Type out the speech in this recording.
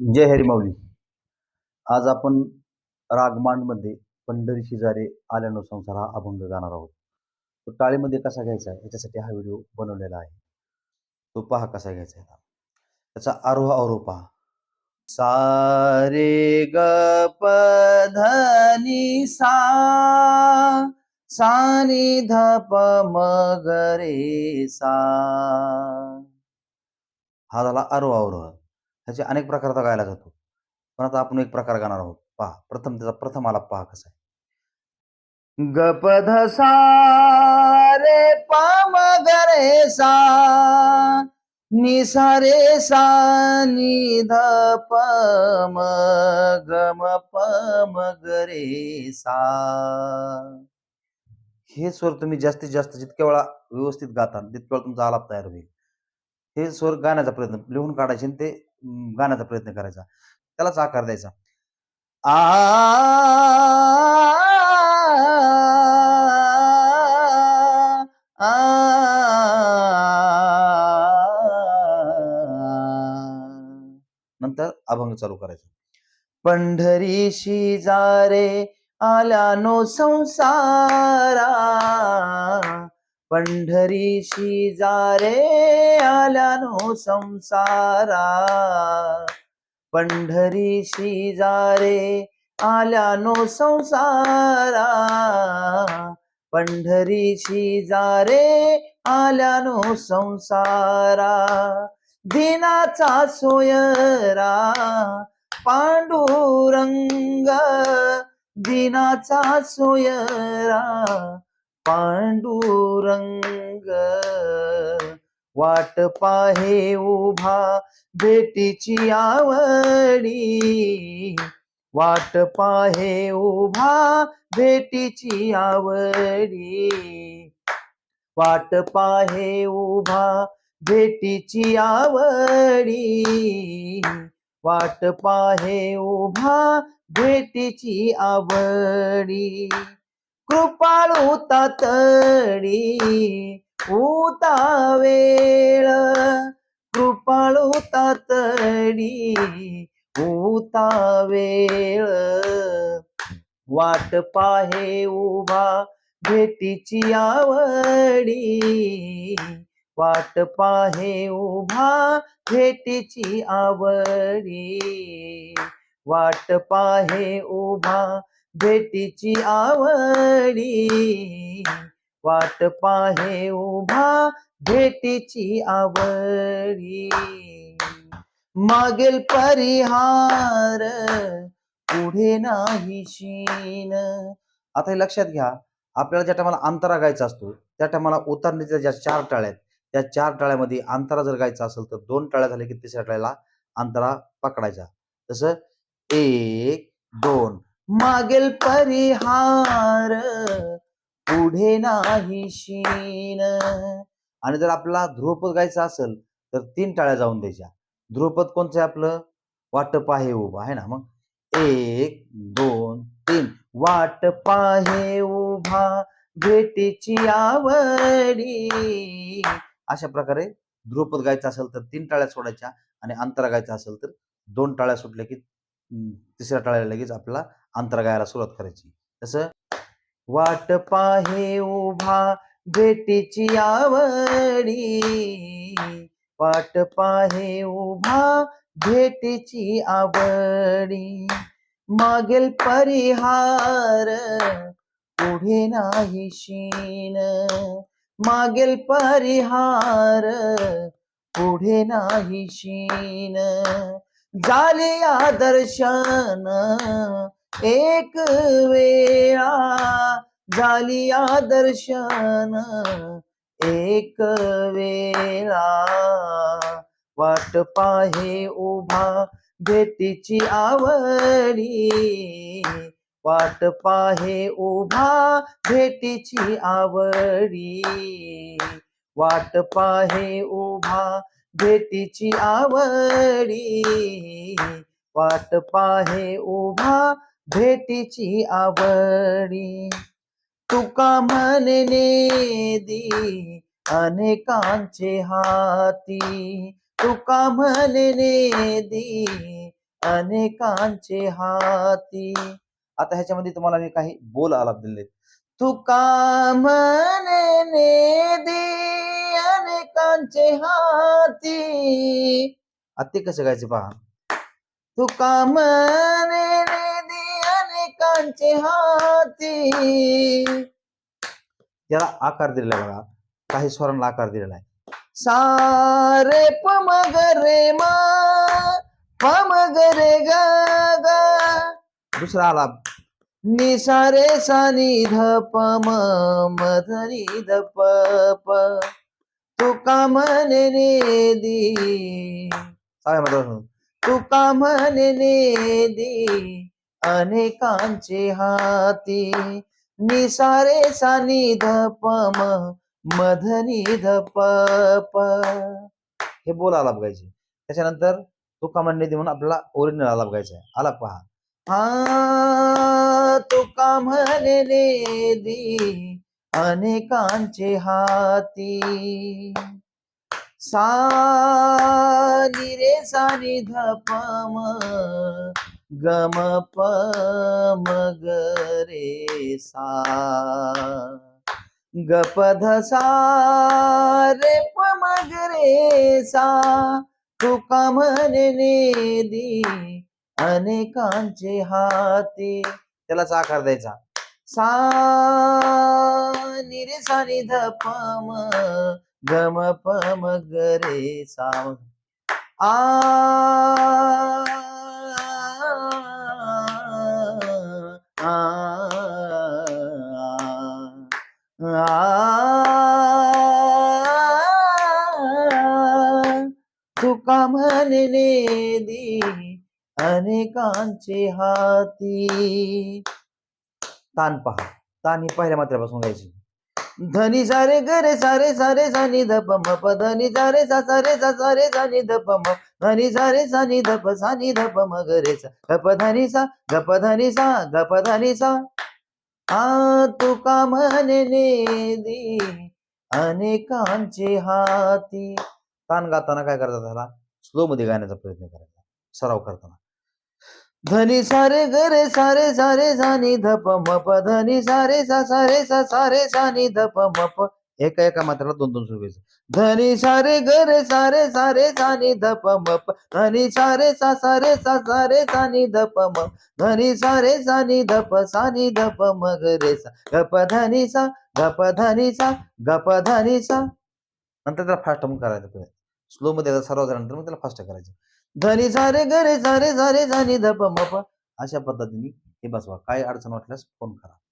जय हरी माऊली. आज आपण रागमांडमध्ये पंढरी शेजारी आल्यानो संसार हा अभंग गाणार आहोत. तो टाळीमध्ये कसा घ्यायचा याच्यासाठी हा व्हिडिओ बनवलेला आहे. तो पहा कसा घ्यायचा आहे. त्याचा आरोह अवरोह पहा. सा रे ग प ध नि सा, सा नि ध प म ग रे सा. हा झाला आरोह अवरोह. ह्याचे अनेक प्रकार आता गायला जातो. पण आता आपण एक प्रकार गाणार आहोत. पहा त्याचा प्रथम आलाप पहा कसा आहे. ग प ध सा रे प म ग रे सा, नि सा रे सा नि ध प म ग म प म ग रे सा. हे स्वर तुम्ही जास्तीत जास्त जितक्या वेळा व्यवस्थित गाता तितक्या वेळा तुमचा आलाप तयार होईल. हे स्वर गाण्याचा प्रयत्न लिहून काढायचे आणि ते गाण्याचा प्रयत्न करायचा. त्यालाच आकार द्यायचा. आ नंतर अभंग चालू करायचा. पंढरीशी जा रे आल्यानो संसारा, पंढरीशी जा रे आल्यानो संसारा, पंढरीशी जा रे आल्यानो संसारा, पंढरीशी जा रे आल्यानो संसारा. दिनाचा सोयरा पांडुरंग, दिनाचा सोयरा पांडुरंग, वाट पाहे उभा भेटीची आवडी, वाट पाहे उभा भेटीची आवडी, वाट पाहे उभा भेटीची आवडी, वाट पाहे उभा भेटीची आवडी. कृपाळू तातडी उता वेळ, कृपाळू तातडी उता वेळ, वाट पाहे उभा भेटीची आवडी, वाट पाहे उभा भेटीची आवडी, वाट पाहे उभा भेटीची आवडी, वाट पाहे उभा भेटीची आवडी. मागेल परिहार पुढे नाही शीन. आता हे लक्षात घ्या, आपल्याला ज्या टायमाला अंतरा गायचा असतो त्या टायमाला उतारणीच्या ज्या 4 टाळ्या आहेत त्या 4 टाळ्यामध्ये अंतरा जर गायचा असेल तर 2 टाळ्या झाल्या की तिसऱ्या टाळ्याला अंतरा पकडायचा. तसं 1 2. मागेल परिहार पुढे नाही शीन. आणि जर आपल्याला ध्रुवपद गायचं असेल तर 3 टाळ्या जाऊन द्यायच्या. ध्रुवपद कोणचं आहे आपलं? वाट पाहे उभा आहे ना. मग 1 2 3. वाट पाहे उभा भेटीची आवडी. अशा प्रकारे ध्रुवपद गायचं असेल तर 3 टाळ्या सोडायच्या आणि अंतरा गायचं असेल तर 2 टाळ्या सुटल्या की तिसऱ्या टाळ्याला लगेच आपल्याला अंतरा गायला सुरुवात करायची. तसं वाट पाहे उभा भेटीची आवडी, वाट पाहे उभा भेटीची आवडी. मागेल परिहार पुढे नाही शीन, मागेल परिहार पुढे नाही शीन. झालिया दर्शन एक वेळा, झालिया दर्शन एक वेळा, वाट पाहे उभा भेटीची आवडी, वाट पाहे उभा भेटीची आवडी, वाट पाहे उभा भेटीची आवडी, वाट पाहे उभा भेटीची आवडी. तुका म्हणे नेदी अनेकांचे हाती, तुका म्हणे नेदी अनेकांचे हाती. आता ह्याच्यामध्ये तुम्हाला मी काही बोल आलाप दिले. तुका म्हणे नेदी अनेकांचे हाती. आता ते कसं गायचं पहा. तुका म्हणे नेदी अनेकांचे हाती. त्याला आकार दिलेला बघा, काही स्वरांना आकार दिलेला आहे. सा रे प म ग रे म प म ग रे ग ग. दुसरा आलाप नि सा रे सा नि ध प म म ध नि ध प प. तुका म्हणे नेदी. तुका म्हणे नेदी अनेकांचे हाती. नि सा रे सा नि ध प म मध नि ध प प. हे बोल आलाप गायचे. त्याच्यानंतर तुका म्हणे नेदी म्हणून आपल्याला ओरिजिनल आलाप गायचा आहे. आलाप पहा. हा तुका म्हणे नेदी अनेकांचे हाती. सा नि रे सा नि ध प म ग म प म ग रे सा. ग प ध सा रे प म ग रे सा. तुका म्हणे नेदी अनेकांचे हाती. त्यालाच आकार द्यायचा. सा नि रे सा नि ध प म ग म प म ग रे सा. आ तुका म्हणे नेदी अनेकांचे हाती. तान पहा. तान ही पहिल्या मात्रेपासून गायची. धनी सा रे ग रे सा रे सा रे सा नि ध प म प धनी सा रे सा सा रे सा सा रे सा नि ध प म धनी सा रे सा नि ध प सा नि ध प म ग रे सा. ग प धनी सा ग प धनी सा ग प धनी सा. आ तुका म्हणे नेदी अनेकांचे हाती. तान गाताना काय करायचं, त्याला स्लो मध्ये गाण्याचा प्रयत्न करायचा सराव करताना. धनी सा रे ग रे सा रे सा रे सा नि ध प म प धनी सा रे सा सा रे सा सा रे सा नि ध प म प. एका एका मात्राला दोन दोन सुरू घ्यायचं. धनी सा रे ग रे सा रे सा रे सा नि ध प म प धनी सा रे सा सा रे सा सा रे सा नि ध प म धनी सा रे सा नि ध प सा नि ध प म ग रे सा. ग प धनी सा ग प धनी सा ग प धनी सा. नंतर त्याला फास्ट म्हणून करायचं. स्लो मध्ये सराव झाल्यानंतर मग त्याला फास्ट करायचं. धनी सा रे ग रे सा रे सा रे सा नि ध प म प. अशा पद्धतीने हे बसवा. काही अडचण वाटल्यास फोन करा.